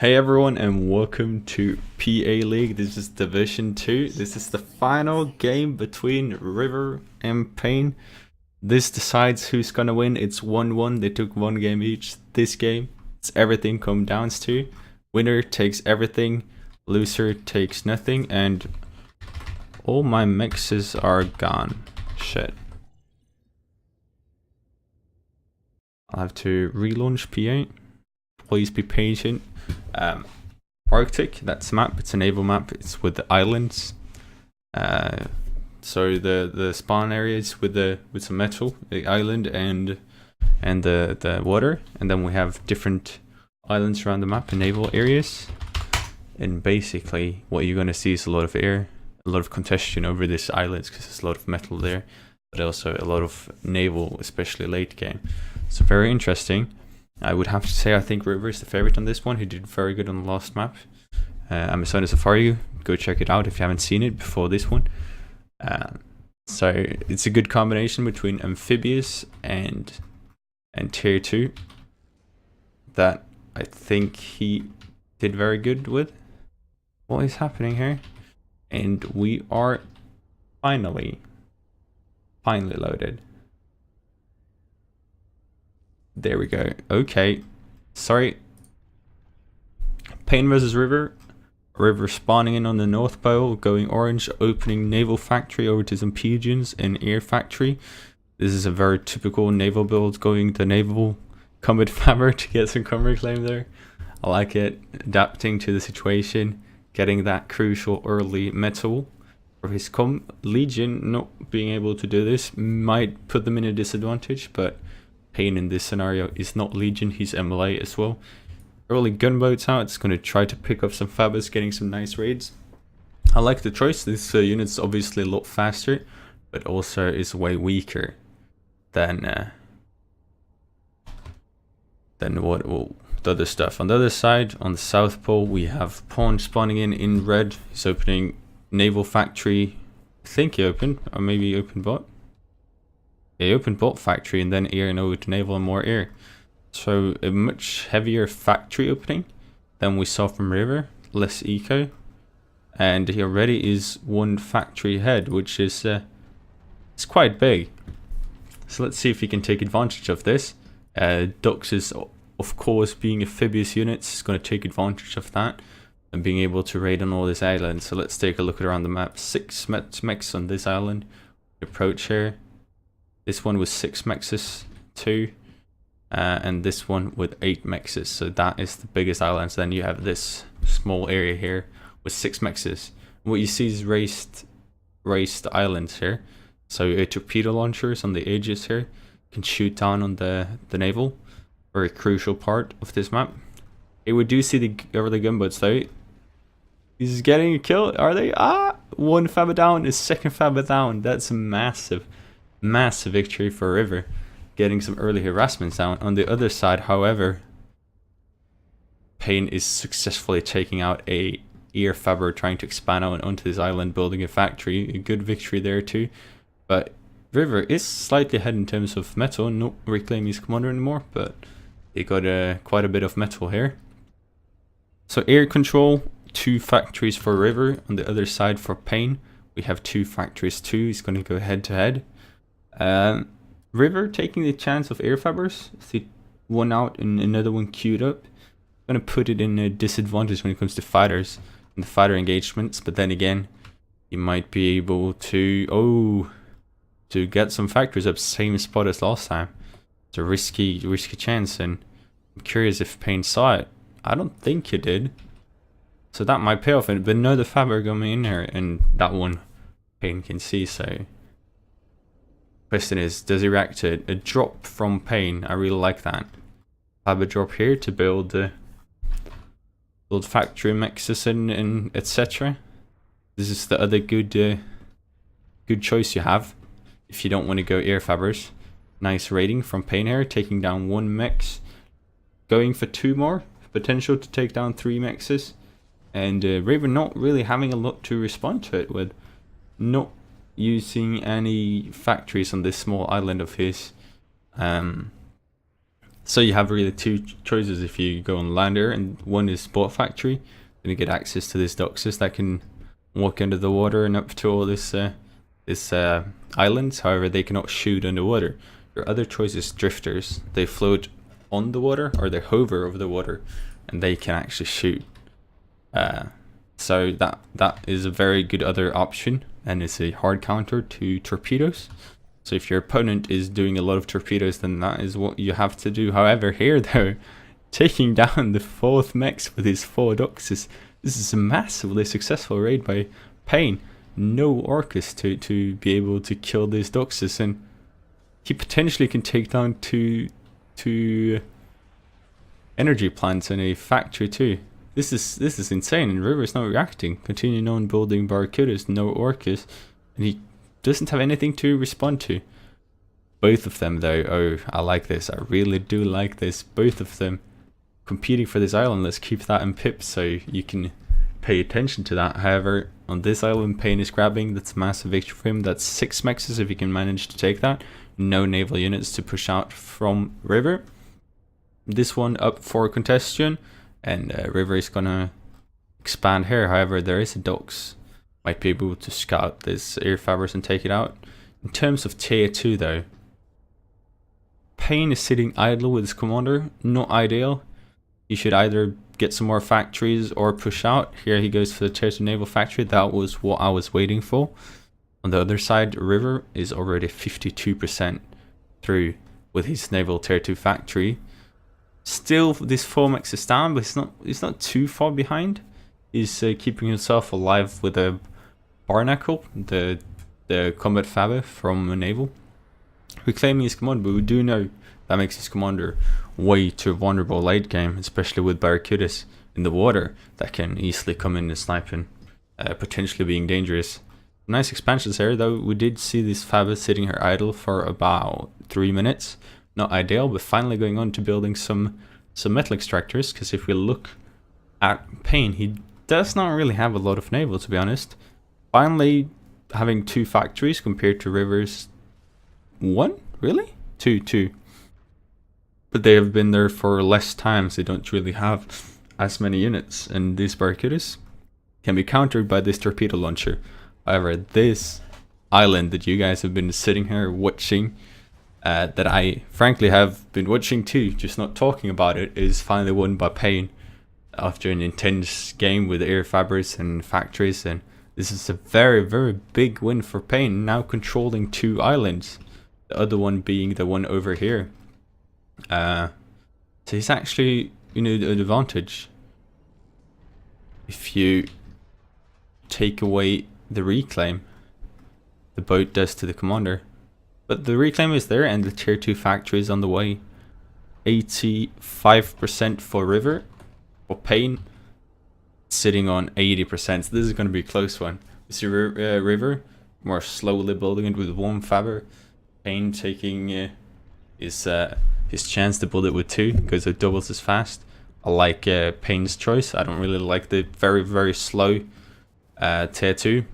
Hey everyone, and welcome to PA League. This is Division 2. This is the final game between River and Pain. This decides who's gonna win. It's 1-1. They took one game each. This game, it's everything come down to. Winner takes everything, loser takes nothing, and all my mixes are gone. Shit. I'll have to relaunch PA. Please be patient. Arctic, that's the map. It's a naval map. It's with the islands. So the spawn areas with some metal, the island and the water, and then we have different islands around the map and naval areas. And basically, what you're gonna see is a lot of air, a lot of congestion over these islands because there's a lot of metal there, but also a lot of naval, especially late game. So very interesting. I would have to say I think River is the favorite on this one. He did very good on the last map. Amazon Safari, go check it out if you haven't seen it before this one. So it's a good combination between amphibious and tier 2 that I think he did very good with. What is happening here? And we are finally loaded. There we go. Okay. Sorry. Pain versus River. River spawning in on the North Pole, going orange, opening naval factory over to some pigeons and air factory. This is a very typical naval build, going the naval combat fabric to get some combat claim there. I like it. Adapting to the situation, getting that crucial early metal for his Legion. Not being able to do this might put them in a disadvantage, but Pain in this scenario is not Legion, he's MLA as well. Early gunboats out, it's going to try to pick up some fabbers, getting some nice raids. I like the choice. This unit's obviously a lot faster, but also is way weaker than what the other stuff. On the other side, on the South Pole, we have Pawn spawning in red. He's opening naval factory. I think he opened, or maybe he opened bot. He opened bot factory and then air and over to naval and more air. So a much heavier factory opening than we saw from River, less eco. And he already is one factory ahead, which is it's quite big. So let's see if he can take advantage of this. Dux is, of course, being amphibious units, is going to take advantage of that and being able to raid on all this island. So let's take a look around the map. 6 mechs on this island. Approach here. This one with 6 mexes, 2, and this one with 8 mexes. So that is the biggest islands. Then you have this small area here with 6 mexes. What you see is raised islands here. So a torpedo launchers on the edges here can shoot down on the naval. Very crucial part of this map. Here we do see the early gunboats though. He's getting a kill. Are they? One fabber down, his second fabber down. That's a massive victory for River, getting some early harassments down. On the other side, however, Pain is successfully taking out a air fabber trying to expand out onto this island, building a factory. A good victory there too. But River is slightly ahead in terms of metal, not reclaiming his commander anymore, but he got quite a bit of metal here. So air control, 2 factories for River. On the other side for Pain, we have 2 factories too. He's going to go head to head. River taking the chance of air fabbers. See one out and another one queued up. Gonna put it in a disadvantage when it comes to fighters and the fighter engagements, but then again, you might be able to get some factories up same spot as last time. It's a risky chance, and I'm curious if Pain saw it. I don't think he did. So that might pay off, but another fabber coming in here, and that one Pain can see, so question is, does he react to it? A drop from Pain, I really like that. Have a drop here to build factory mexes and etc. This is the other good choice you have if you don't want to go air fabbers. Nice rating from Pain here, taking down 1 mex, going for 2 more, potential to take down 3 mexes, and River not really having a lot to respond to it with, not using any factories on this small island of his. So you have really two choices if you go on lander, and one is sport factory, then you get access to this doxus that can walk under the water and up to all this islands. However, they cannot shoot underwater. Your other choice is drifters. They float on the water or they hover over the water, and they can actually shoot. So that is a very good other option, and it's a hard counter to torpedoes. So if your opponent is doing a lot of torpedoes, then that is what you have to do. However, here though, taking down the 4th mechs with his 4 doxus, this is a massively successful raid by Pain. No Orcus to be able to kill this doxus, and he potentially can take down two energy plants and a factory too. This is insane, and River's not reacting. Continuing on building Barracudas, no Orcus, and he doesn't have anything to respond to. Both of them though, oh, I like this. I really do like this. Both of them competing for this island. Let's keep that in pips so you can pay attention to that. However, on this island, Pain is grabbing. That's a massive victory for him. That's 6 mexes if he can manage to take that. No naval units to push out from River. This one up for contestation, and River is gonna expand here. However, there is a docks. Might be able to scout this air fabrics and take it out. In terms of tier 2 though, Pain is sitting idle with his commander. Not ideal. He should either get some more factories or push out. Here he goes for the tier 2 naval factory. That was what I was waiting for. On the other side, River is already 52% through with his naval tier 2 factory. Still, this 4 mex is down, but he's not too far behind. He's keeping himself alive with a Barnacle, the combat fabber from naval, reclaiming his commander, but we do know that makes his commander way too vulnerable late game, especially with Barracudas in the water that can easily come in and snipe and potentially being dangerous. Nice expansions here though. We did see this fabber sitting here idle for about 3 minutes. Not ideal, but finally going on to building some metal extractors, because if we look at Pain, he does not really have a lot of naval, to be honest. Finally having 2 factories compared to River's 1, really? 2. But they have been there for less time, so they don't really have as many units, and these Barracudas can be countered by this torpedo launcher. However, this island that you guys have been sitting here watching, that I frankly have been watching too, just not talking about it, is finally won by Pain after an intense game with air fabrics and factories, and this is a very, very big win for Pain, now controlling 2 islands, the other one being the one over here. So he's actually, an advantage if you take away the reclaim the boat does to the commander. But the reclaim is there, and the tier 2 factory is on the way. 85% for River, for Pain sitting on 80%. So this is going to be a close one. We see River more slowly building it with 1 fabber. Pain taking his chance to build it with 2 because it doubles as fast. I like Pain's choice. I don't really like the very, very slow tier 2,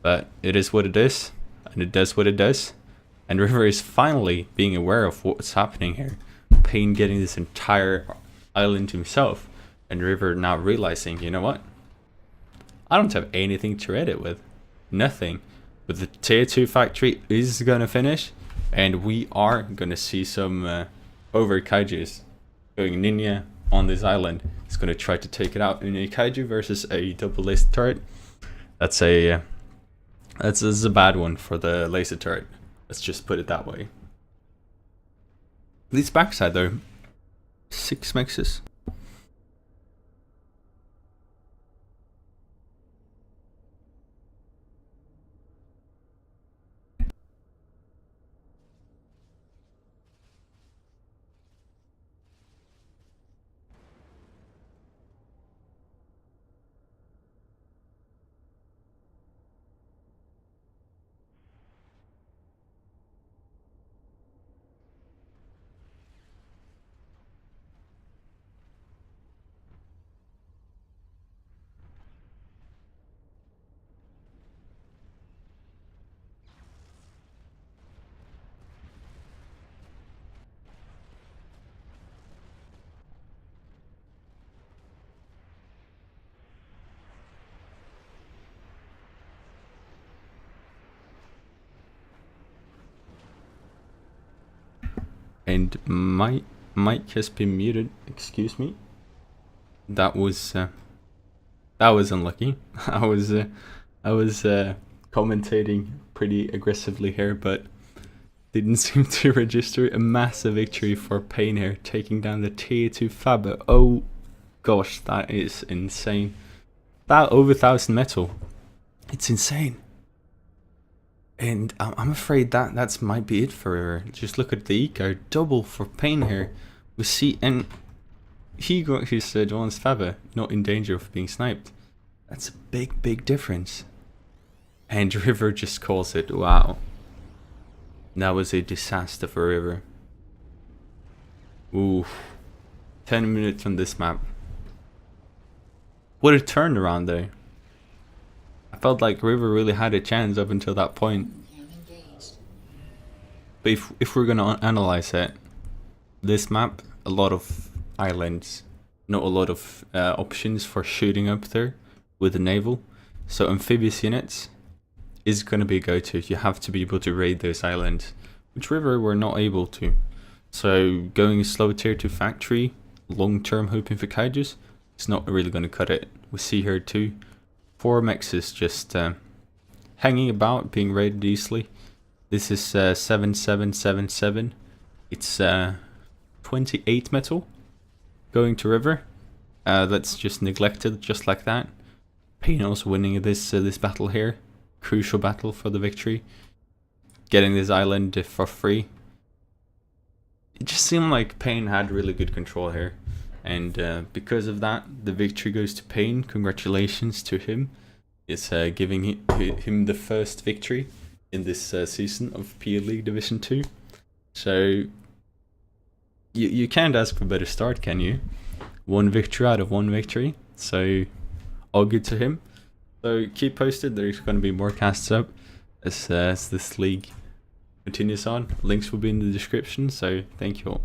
but it is what it is, and it does what it does. And River is finally being aware of what's happening here. Pain getting this entire island to himself, and River now realizing, you know what? I don't have anything to raid it with. Nothing. But the tier 2 factory is gonna finish, and we are gonna see some over kaijus going ninja on this island. It's gonna try to take it out in a kaiju versus a double laser turret. That's a bad one for the laser turret. Let's just put it that way. This backside though, 6 mexes. And my mic has been muted. Excuse me. That was unlucky. I was commentating pretty aggressively here, but didn't seem to register. A massive victory for Pain here, taking down the tier 2 Faber. Oh gosh, that is insane. That over 1000 metal. It's insane. And I'm afraid that's might be it for her. Just look at the eco, double for Pain here. We see, and he got his advanced Faber, not in danger of being sniped. That's a big difference. And River just calls it. Wow. That was a disaster for River. Ooh. 10 minutes on this map. What a turnaround though. I felt like River really had a chance up until that point. But if we're gonna analyze it, this map, a lot of islands, not a lot of options for shooting up there with the naval. So amphibious units is gonna be a go-to. You have to be able to raid those islands, which River were not able to. So going slow tier to factory, long-term hoping for Kaijus, it's not really gonna cut it. We see here too. 4 mexes just hanging about, being raided easily. This is 7777. It's 28 metal going to River. That's just neglected, just like that. Pain also winning this battle here. Crucial battle for the victory. Getting this island for free. It just seemed like Pain had really good control here. And because of that, the victory goes to Pain. Congratulations to him. It's giving him the first victory in this season of PL League Division 2. So you can't ask for a better start, can you? 1 victory out of 1 victory. So all good to him. So keep posted. There's going to be more casts up as this league continues on. Links will be in the description. So thank you all.